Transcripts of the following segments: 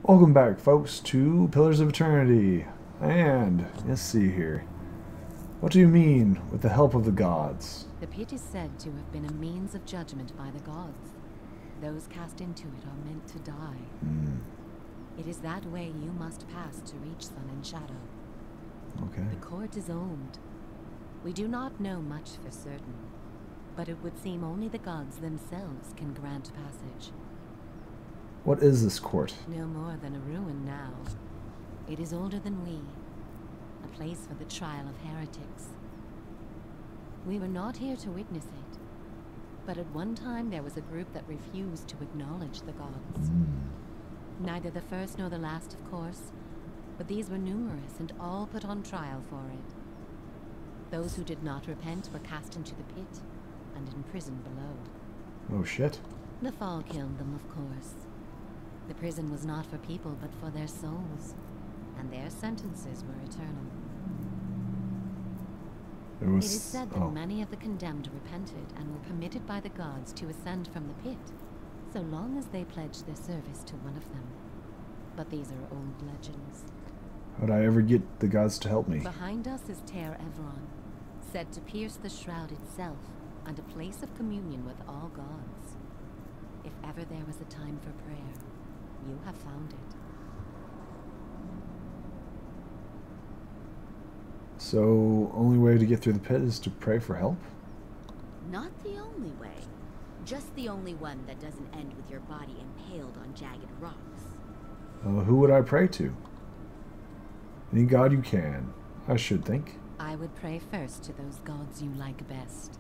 Welcome back, folks, to Pillars of Eternity. And, let's see here. What do you mean with the help of the gods? The pit is said to have been a means of judgment by the gods. Those cast into it are meant to die. It is that way you must pass to reach Sun and Shadow. Okay. The court is old. We do not know much for certain, but it would seem only the gods themselves can grant passage. What is this court? No more than a ruin now. It is older than we. A place for the trial of heretics. We were not here to witness it, but at one time there was a group that refused to acknowledge the gods. Neither the first nor the last, of course, but these were numerous and all put on trial for it. Those who did not repent were cast into the pit and imprisoned below. Oh shit. The fall killed them, of course. The prison was not for people, but for their souls, and their sentences were eternal. It is said that many of the condemned repented and were permitted by the gods to ascend from the pit, so long as they pledged their service to one of them. But these are old legends. How'd I ever get the gods to help me? Behind us is Ter Evron, said to pierce the shroud itself, and a place of communion with all gods. If ever there was a time for prayer, you have found it. So, only way to get through the pit is to pray for help? Not the only way. Just the only one that doesn't end with your body impaled on jagged rocks. Who would I pray to? Any god you can, I should think. I would pray first to those gods you like best.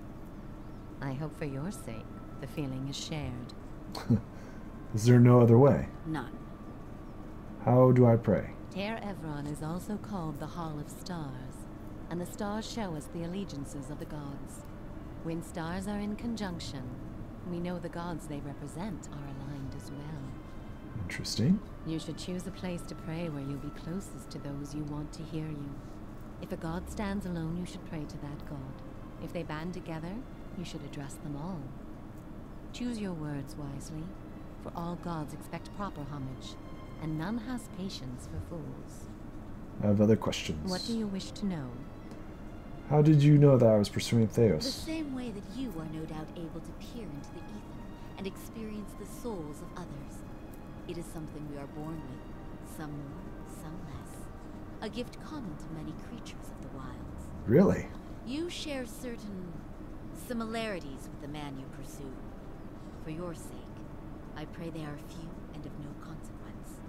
I hope for your sake, the feeling is shared. Is there no other way? None. How do I pray? Ter Evron is also called the Hall of Stars, and the stars show us the allegiances of the gods. When stars are in conjunction, we know the gods they represent are aligned as well. Interesting. You should choose a place to pray where you'll be closest to those you want to hear you. If a god stands alone, you should pray to that god. If they band together, you should address them all. Choose your words wisely, for all gods expect proper homage, and none has patience for fools. I have other questions. What do you wish to know? How did you know that I was pursuing The Theos? same way that you are no doubt able to peer into the ether and experience the souls of others. It is something we are born with, some more, some less. A gift common to many creatures of the wilds. Really? You share certain similarities with the man you pursue. For your sake, I pray they are few and of no consequence.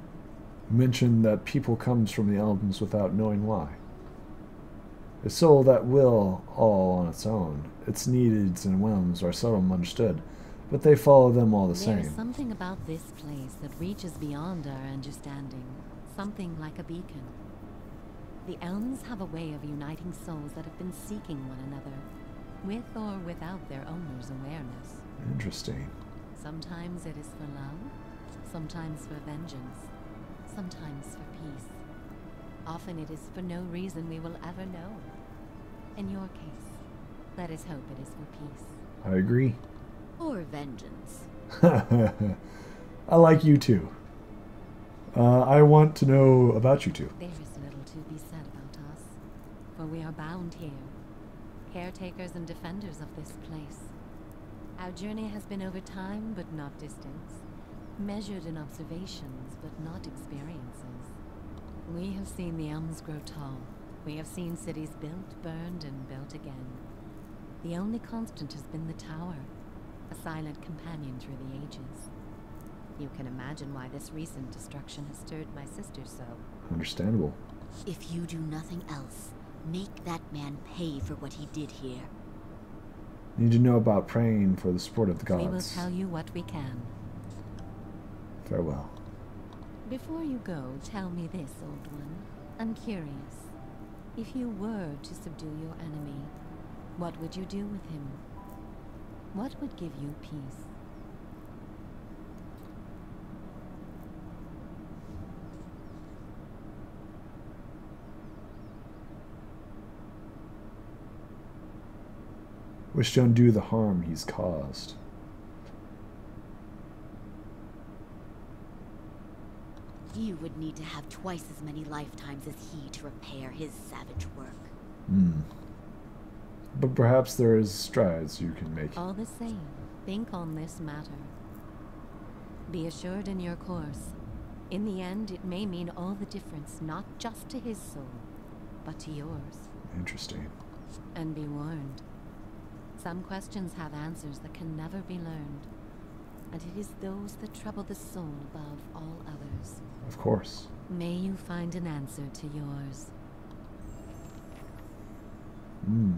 You mentioned that people comes from the elms without knowing why. A soul that will all on its own. Its needs and whims are seldom understood, but they follow them all the There's same. something about this place that reaches beyond our understanding, something like a beacon. The elms have a way of uniting souls that have been seeking one another, with or without their owner's awareness. Interesting. Sometimes it is for love, sometimes for vengeance, sometimes for peace. Often it is for no reason we will ever know. In your case, let us hope it is for peace. I agree. Or vengeance. I like you too. I want to know about you two. There is little to be said about us, for we are bound here, caretakers and defenders of this place. Our journey has been over time, but not distance, measured in observations, but not experiences. We have seen the elms grow tall. We have seen cities built, burned, and built again. The only constant has been the tower, a silent companion through the ages. You can imagine why this recent destruction has stirred my sister so. Understandable. If you do nothing else, make that man pay for what he did here. Need to know about praying for the support of the gods. We will tell you what we can. Farewell. Before you go, tell me this, old one. I'm curious. If you were to subdue your enemy, what would you do with him? What would give you peace? Wish to undo the harm he's caused. You would need to have twice as many lifetimes as he to repair his savage work. Hmm. But perhaps there is strides you can make. All the same, think on this matter. Be assured in your course. In the end, it may mean all the difference, not just to his soul, but to yours. Interesting. And be warned. Some questions have answers that can never be learned. And it is those that trouble the soul above all others. Of course. May you find an answer to yours. Hmm.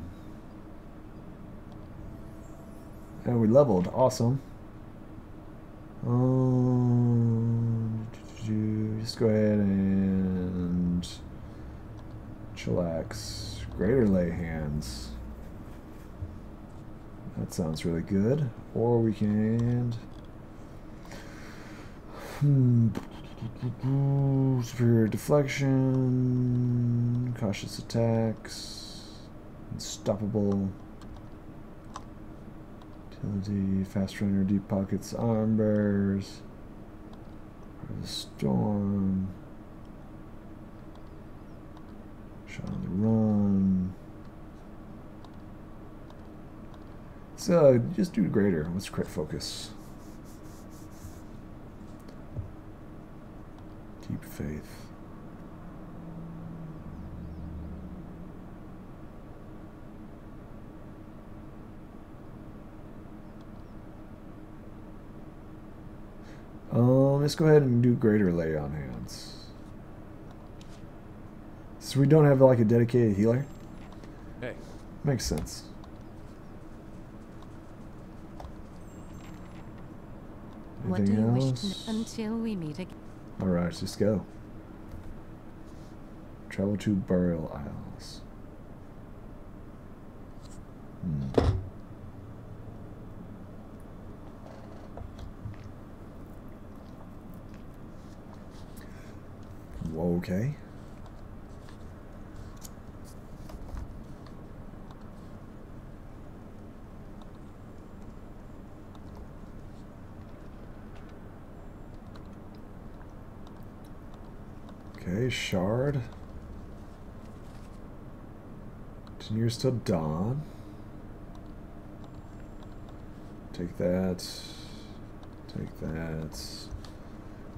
And we leveled. Awesome. Just go ahead and chillax. Greater lay hands. That sounds really good. Or we can... Superior deflection. Cautious attacks. Unstoppable. Utility. Fast runner. Deep pockets. Arm bearers. The storm. Shot on the run. So just do greater. Let's crit focus. Deep faith. Let's go ahead and do greater lay on hands. So we don't have like a dedicated healer? Hey. Makes sense. What do you Anything wish else? to until we meet again? Alright, let's go. Travel to Burial Isles. Okay. Okay, shard. 10 years till dawn. Take that. Take that.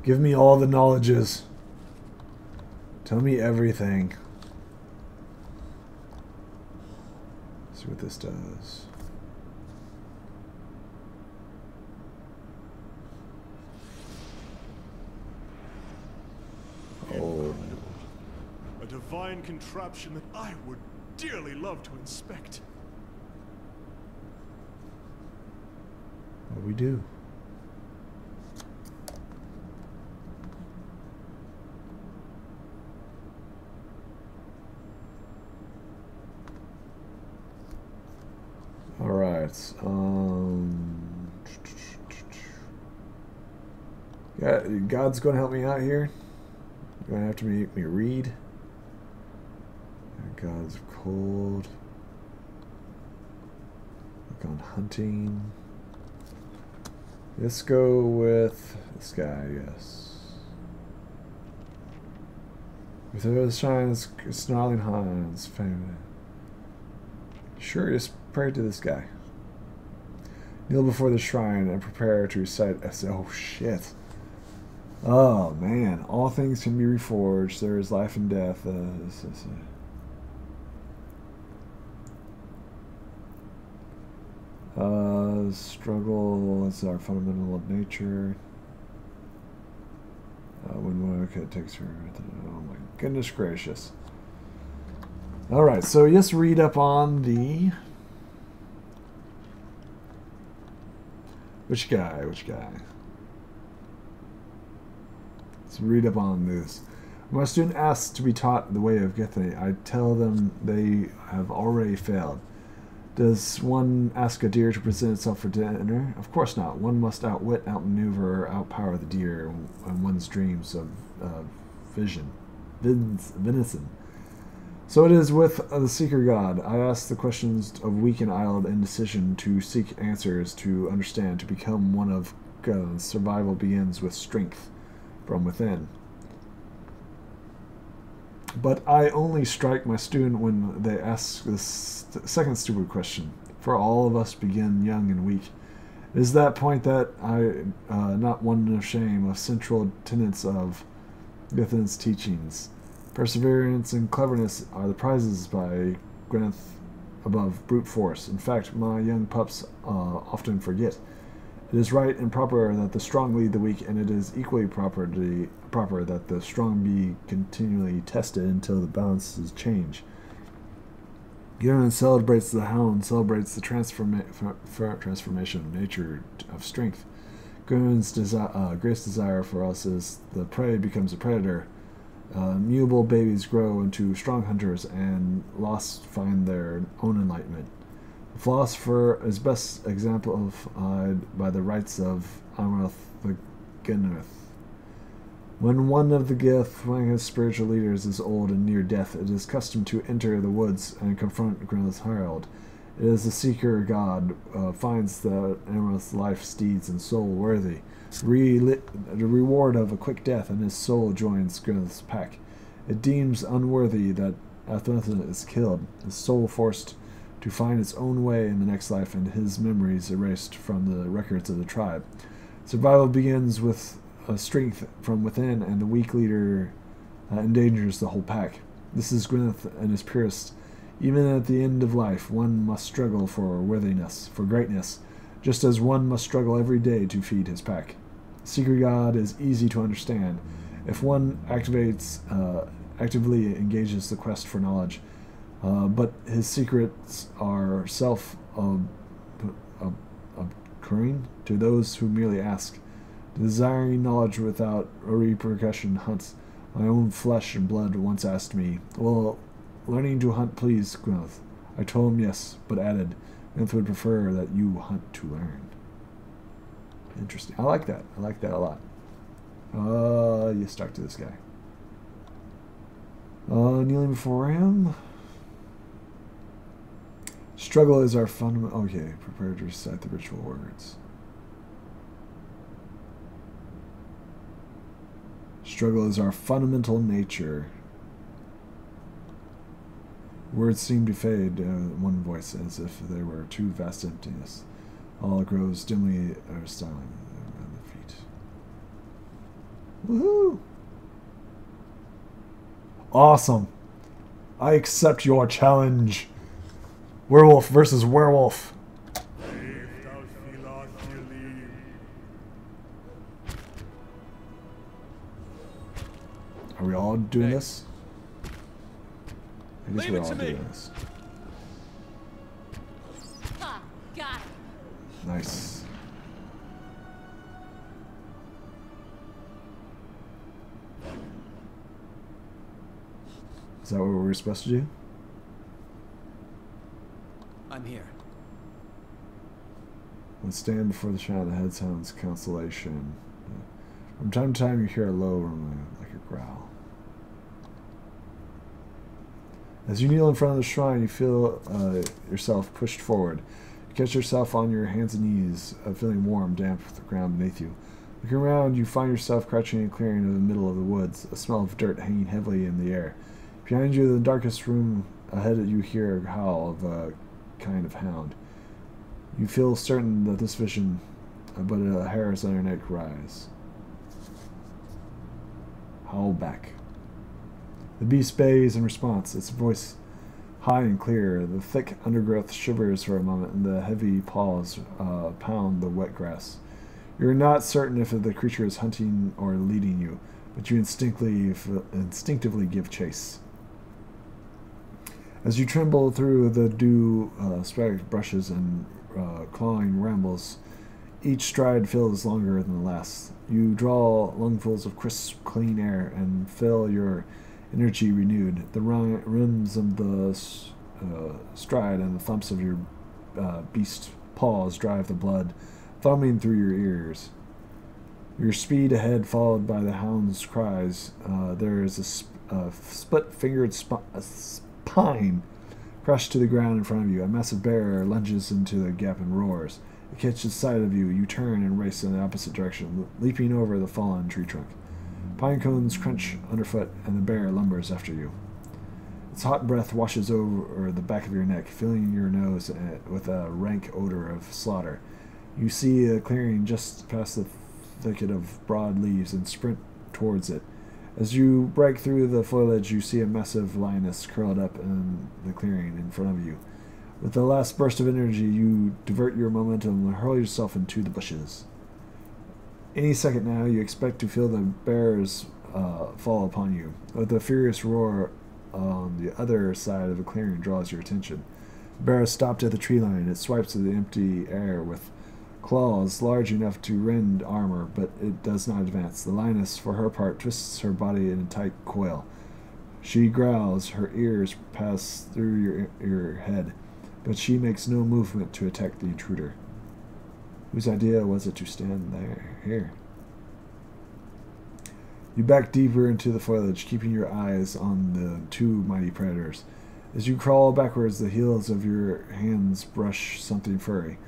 Give me all the knowledges. Tell me everything. See what this does. Oh. A divine contraption that I would dearly love to inspect. What we do? All right. Yeah, God's going to help me out here. You're going to have to make me read. Gods of cold. Look on hunting. Let's go with this guy, yes. With those shines, snarling hands. Sure, just pray to this guy. Kneel before the shrine and prepare to recite. Oh, shit. Oh, man. All things can be reforged. There is life and death. Struggle is our fundamental of nature. When work it takes her. Oh my goodness gracious. Alright, so just read up on the... Which guy? Which guy? Let's read up on this. When a student asks to be taught the way of Gethany, I tell them they have already failed. Does one ask a deer to present itself for dinner? Of course not. One must outwit, outmaneuver, outpower the deer in one's dreams of venison. So it is with the seeker God. I ask the questions of weak and idle indecision to seek answers, to understand, to become one of God. Survival begins with strength from within. But I only strike my student when they ask this second stupid question. For all of us begin young and weak. It is that point that I, not one of shame, of central tenets of Githin's teachings. Perseverance and cleverness are the prizes by Gwyneth above brute force. In fact, my young pups often forget. It is right and proper that the strong lead the weak, and it is equally proper that the strong be continually tested until the balances change. Gideon celebrates the hound, celebrates the transformation of nature of strength. Gideon's greatest desire for us is the prey becomes a predator. Mutable babies grow into strong hunters, and lost find their own enlightenment. The philosopher is best exemplified by the rites of Amrath the Genrith. When one of the Githwanga's spiritual leaders is old and near death, it is custom to enter the woods and confront Gwyneth's herald. It is the seeker god finds the Amrath's life, steeds, and soul worthy. The reward of a quick death, and his soul joins Gwyneth's pack. It deems unworthy that Athruthan is killed, his soul forced to find its own way in the next life, and his memories erased from the records of the tribe. Survival begins with strength from within, and the weak leader endangers the whole pack. This is Gwyneth and his purest. Even at the end of life, one must struggle for worthiness, for greatness, just as one must struggle every day to feed his pack. Secret God is easy to understand. If one actively engages the quest for knowledge, but his secrets are self-occurring to those who merely ask. Desiring knowledge without repercussion hunts. My own flesh and blood once asked me, "Will learning to hunt please, Gwyneth?" I told him yes, but added, Gwyneth would prefer that you hunt to learn. Interesting. I like that. I like that a lot. You stuck to this guy. Kneeling before him. Struggle is our fundamental... Okay, prepare to recite the ritual words. Struggle is our fundamental nature. Words seem to fade, one voice, as if they were too vast emptiness. All grows dimly styling around the feet. Woohoo! Awesome. I accept your challenge. Werewolf versus werewolf. Are we all doing this? I guess we're all doing this. Ha! Got it. Nice. Is that what we're supposed to do? I'm here. When stand before the shadow, the head sounds consolation. From time to time you hear a low rumble, like a growl. As you kneel in front of the shrine, you feel yourself pushed forward. You catch yourself on your hands and knees, feeling warm, damp with the ground beneath you. Looking around, you find yourself crouching in a clearing in the middle of the woods, a smell of dirt hanging heavily in the air. Behind you, in the darkest room ahead, you hear a howl of a kind of hound. You feel certain that this vision, but hairs on your neck rise. Howl back. The beast bays in response, its voice high and clear. The thick undergrowth shivers for a moment, and the heavy paws pound the wet grass. You're not certain if the creature is hunting or leading you, but you instinctively give chase. As you tremble through the dew-spattered brushes and clawing rambles, each stride feels longer than the last. You draw lungfuls of crisp, clean air and feel your energy renewed. The rims of the stride and the thumps of your beast paws drive the blood thumbing through your ears. Your speed ahead, followed by the hound's cries. There is a split-fingered spine crushed to the ground in front of you. A massive bear lunges into the gap and roars. It catches sight of you. You turn and race in the opposite direction, leaping over the fallen tree trunk. Pine cones crunch underfoot, and the bear lumbers after you. Its hot breath washes over the back of your neck, filling your nose with a rank odor of slaughter. You see a clearing just past the thicket of broad leaves and sprint towards it. As you break through the foliage, you see a massive lioness curled up in the clearing in front of you. With the last burst of energy, you divert your momentum and hurl yourself into the bushes. Any second now, you expect to feel the bears fall upon you. But the furious roar on the other side of the clearing draws your attention. The bear has stopped at the tree line. It swipes at the empty air with claws large enough to rend armor, but it does not advance. The lioness, for her part, twists her body in a tight coil. She growls, her ears pass through your head, but she makes no movement to attack the intruder. Whose idea was it to stand here? You back deeper into the foliage, keeping your eyes on the two mighty predators. As you crawl backwards, the heels of your hands brush something furry.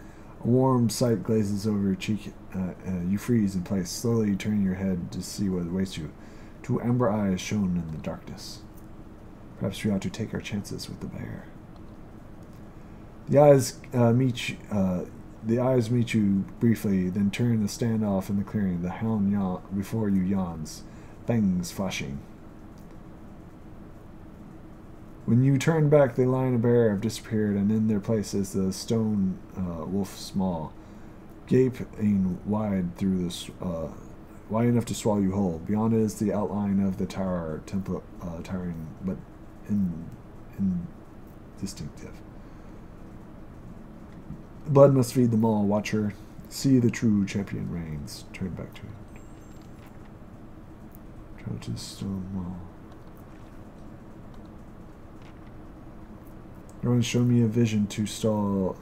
A warm sight glazes over your cheek. You freeze in place, slowly turning your head to see what awaits you. Two amber eyes shone in the darkness. Perhaps we ought to take our chances with the bear. The eyes meet you briefly, then turn to stand off in the clearing. The hound before you yawns, fangs flashing. When you turn back, the lion and bear have disappeared, and in their place is the stone wolf small, gaping wide through wide enough to swallow you whole. Beyond it is the outline of the tower, towering but indistinctive. Blood must feed them all. Watcher, see the true champion reigns. Turn back to it. Travel to the stone wall. Everyone show me a vision to stalled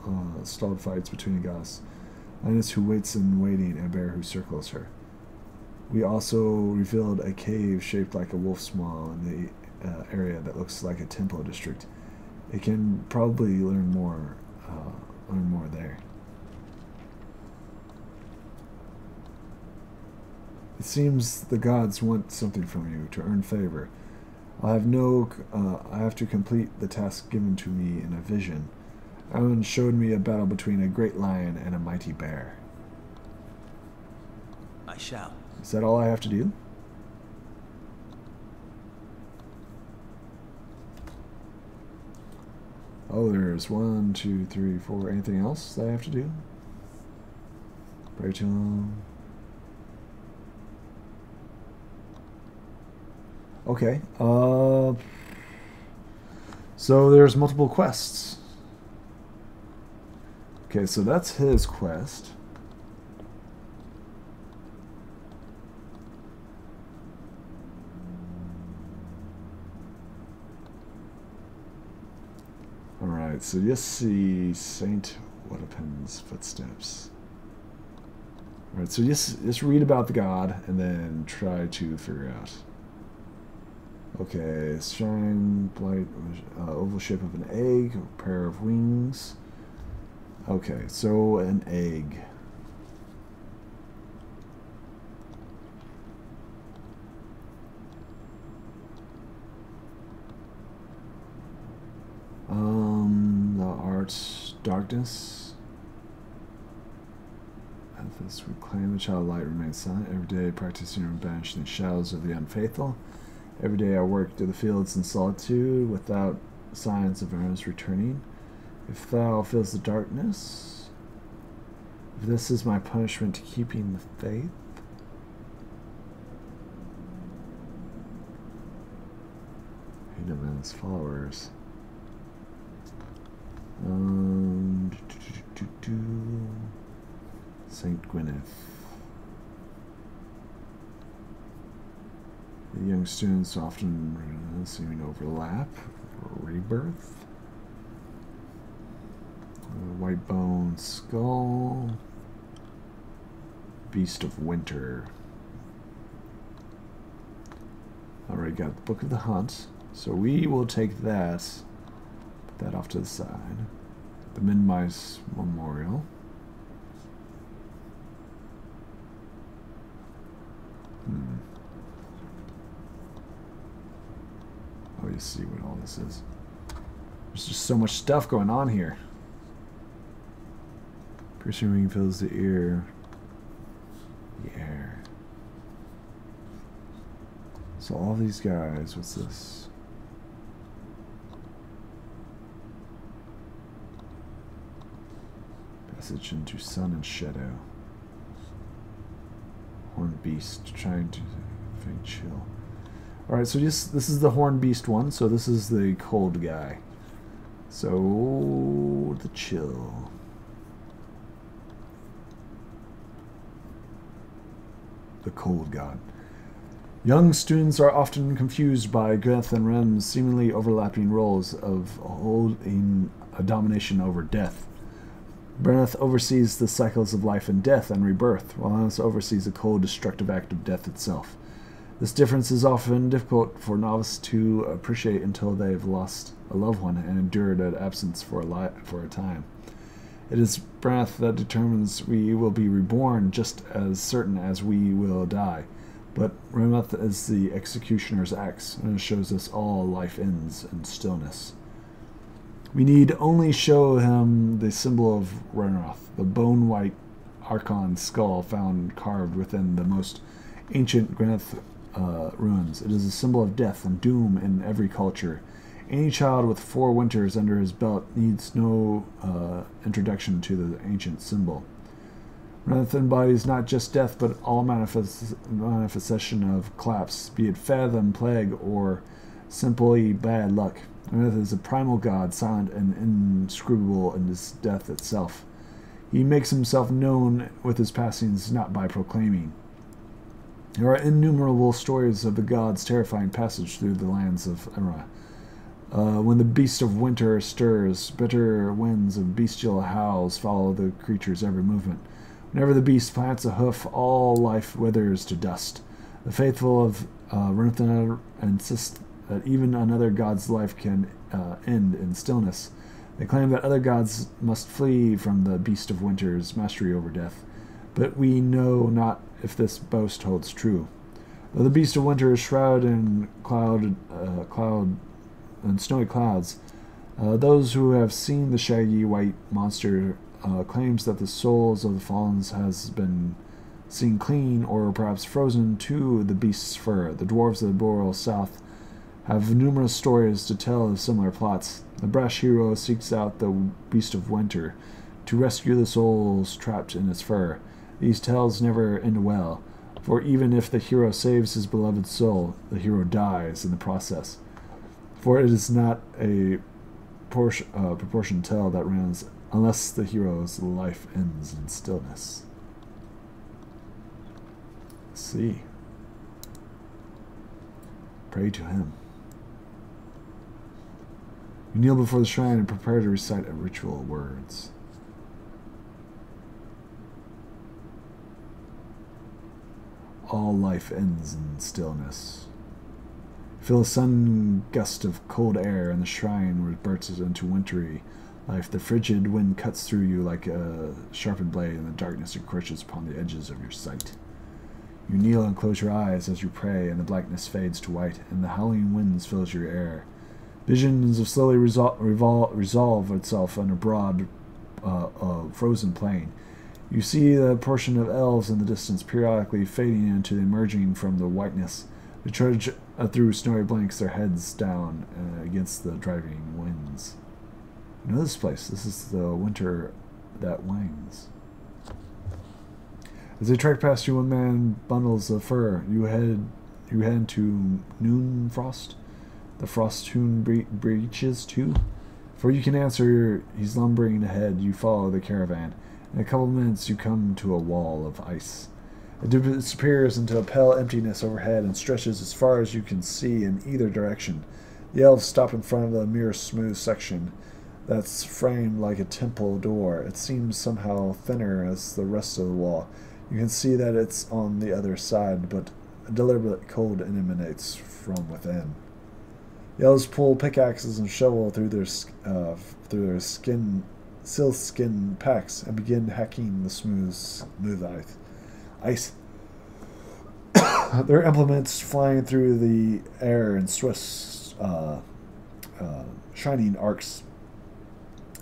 fights between the gods. Lioness who waits in waiting, and a bear who circles her. We also revealed a cave shaped like a wolf's maw in the area that looks like a temple district. It can probably learn more there. It seems the gods want something from you to earn favor. I have to complete the task given to me in a vision. Aaron showed me a battle between a great lion and a mighty bear. I shall. Is that all I have to do? Oh, there's 1, 2, 3, 4. Anything else that I have to do? Pray to him. Okay. So there's multiple quests. Okay, so that's his quest. Alright, so you see Saint Wadapin's footsteps. Alright, so just read about the god and then try to figure out. Okay, shrine, blight, oval shape of an egg, a pair of wings. Okay, so an egg. The art, darkness. This reclaim the child light remains silent. Every day practicing and banishing the shadows of the unfaithful. Every day I work to the fields in solitude without signs of ours returning. If thou feels the darkness, if this is my punishment to keeping the faith, Hidden man's followers. Saint Gwyneth. The young students often seeming overlap. Rebirth. White bone skull. Beast of Winter. Already got the Book of the Hunt. So we will take that. Put that off to the side. The Min-Mice Memorial. before you see what all this is. There's just so much stuff going on here. Piercing ring fills the ear. The air. So all these guys, what's this? Passage into sun and shadow. Horned beast trying to find chill. Alright, so this is the horned beast one, so this is the cold guy. So the chill. The cold god. Young students are often confused by Greth and Rem's seemingly overlapping roles of holding a domination over death. Brenneth oversees the cycles of life and death and rebirth, while Alice oversees the cold, destructive act of death itself. This difference is often difficult for novices to appreciate until they've lost a loved one and endured an absence for a time. It is Brenneth that determines we will be reborn just as certain as we will die. But Remeth is the executioner's axe, and it shows us all life ends in stillness. We need only show him the symbol of Renroth, the bone-white Archon skull found carved within the most ancient Granith ruins. It is a symbol of death and doom in every culture. Any child with 4 winters under his belt needs no introduction to the ancient symbol. Renroth embodies not just death, but all manifestation of collapse, be it fathom, plague, or simply bad luck. Renroth is a primal god, silent and inscrutable in his death itself. He makes himself known with his passings, not by proclaiming. There are innumerable stories of the god's terrifying passage through the lands of Emra. When the beast of winter stirs, bitter winds of bestial howls follow the creature's every movement. Whenever the beast plants a hoof, all life withers to dust. The faithful of Renroth insist that even another god's life can end in stillness. They claim that other gods must flee from the beast of winter's mastery over death, but we know not if this boast holds true. Though the beast of winter is shrouded in snowy clouds, those who have seen the shaggy white monster claims that the souls of the fallen has been seen clean or perhaps frozen to the beast's fur. The dwarves of the Boreal South have numerous stories to tell of similar plots. The brash hero seeks out the beast of winter to rescue the souls trapped in its fur. These tales never end well, for even if the hero saves his beloved soul, the hero dies in the process. For it is not a proportioned tale that runs unless the hero's life ends in stillness. Let's see. Pray to him. You kneel before the shrine and prepare to recite a ritual words. All life ends in stillness. Feel a sun gust of cold air in the shrine where it bursts into wintry life. The frigid wind cuts through you like a sharpened blade in the darkness encroaches upon the edges of your sight. You kneel and close your eyes as you pray, and the blackness fades to white, and the howling winds fills your air. Visions of slowly resolve itself on a broad, frozen plain. You see the portion of elves in the distance periodically fading into the emerging from the whiteness. They trudge through snowy blanks, their heads down against the driving winds. You know this place. This is the winter that wanes. As they trek past you, one man bundles the fur. You head to Noonfrost. The frost-hewn breaches too. Before you can answer, he's lumbering ahead. You follow the caravan. In a couple of minutes, you come to a wall of ice. It disappears into a pale emptiness overhead and stretches as far as you can see in either direction. The elves stop in front of the mere smooth section that's framed like a temple door. It seems somehow thinner as the rest of the wall. You can see that it's on the other side, but a deliberate cold emanates from within. The elves pull pickaxes and shovel through their sealskin packs and begin hacking the smooth ice. Their implements flying through the air in swift shining arcs.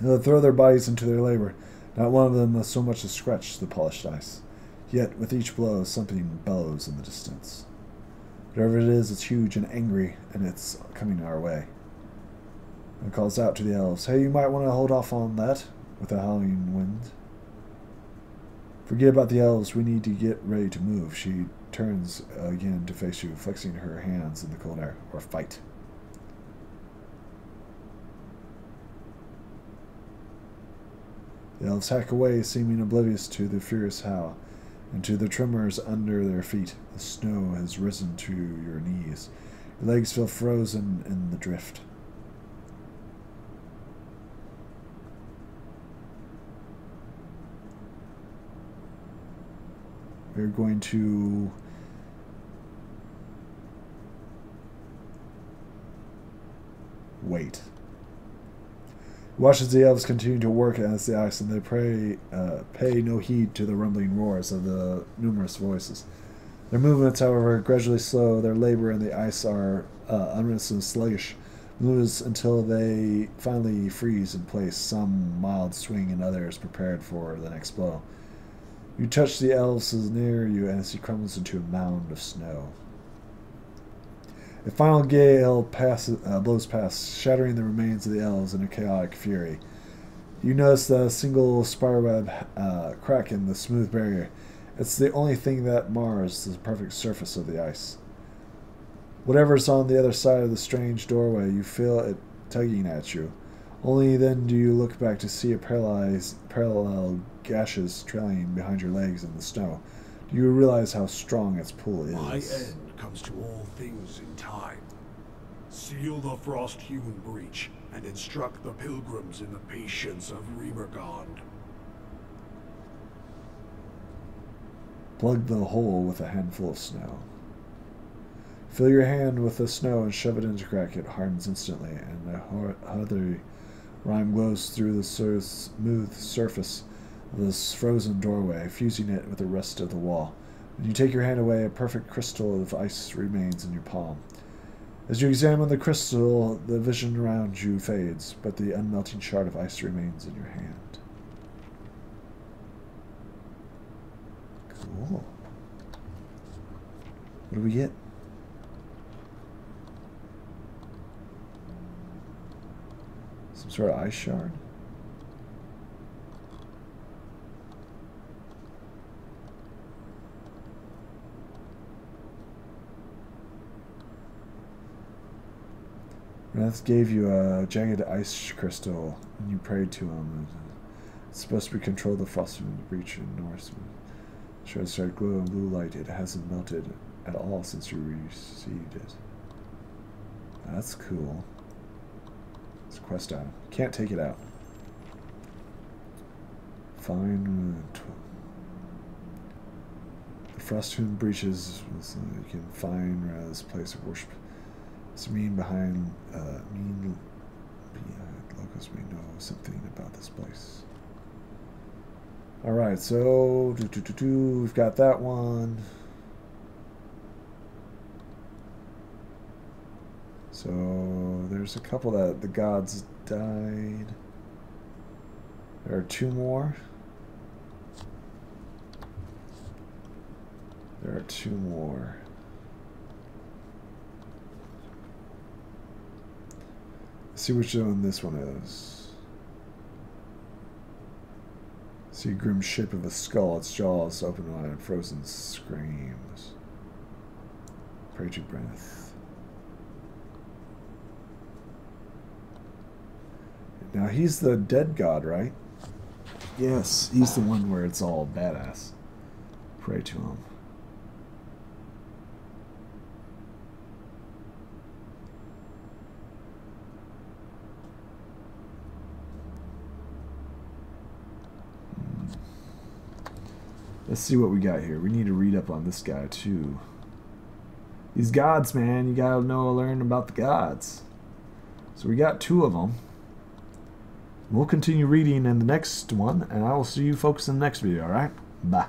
They'll throw their bodies into their labor. Not one of them has so much as scratched the polished ice. Yet, with each blow, something bellows in the distance. Whatever it is, it's huge and angry, and it's coming our way. And calls out to the elves, "Hey, you might want to hold off on that," with a howling wind. "Forget about the elves. We need to get ready to move." She turns again to face you, flexing her hands in the cold air. "Or fight." The elves hack away, seeming oblivious to the furious howl, and to the tremors under their feet. The snow has risen to your knees. Your legs feel frozen in the drift. We're going to wait. Watch as the elves continue to work against the ice, and they pay no heed to the rumbling roars of the numerous voices. Their movements, however, are gradually slow. Their labor in the ice are unrest and sluggish, moves until they finally freeze in place, some mild swing and others prepared for the next blow. You touch the elves as near you as he crumbles into a mound of snow. A final gale blows past, shattering the remains of the elves in a chaotic fury. You notice the single spiderweb crack in the smooth barrier. It's the only thing that mars the perfect surface of the ice. Whatever's on the other side of the strange doorway, you feel it tugging at you. Only then do you look back to see parallel gashes trailing behind your legs in the snow. Do you realize how strong its pull is? My end comes to all things in time. Seal the frost-hewn breach and instruct the pilgrims in the patience of Remergond. Plug the hole with a handful of snow. Fill your hand with the snow and shove it into the crack. It hardens instantly, and a heathery rime glows through the smooth surface of this frozen doorway, fusing it with the rest of the wall. When you take your hand away, a perfect crystal of ice remains in your palm. As you examine the crystal, the vision around you fades, but the unmelting shard of ice remains in your hand. Cool. What do we get? Some sort of ice shard? Wrath gave you a jagged ice crystal when you prayed to him. It's supposed to be control the frosting of the breach in Norseman. Shards started glowing blue light. It hasn't melted at all since you received it. That's cool. It's a quest item. Can't take it out. Fine. The frost-hewn breaches. You can find this place of worship. It's behind locals may know something about this place. Alright, so we've got that one. So there's a couple that the gods died. There are two more. There are two more. Let's see which one this one is. See a grim shape of a skull, its jaws open wide, frozen screams. Pray to breath. Now he's the dead god, right? Yes, he's the one where it's all badass. Pray to him. Let's see what we got here. We need to read up on this guy too. These gods, man, you gotta learn about the gods. So we got two of them. We'll continue reading in the next one, and I will see you folks in the next video, alright? Bye.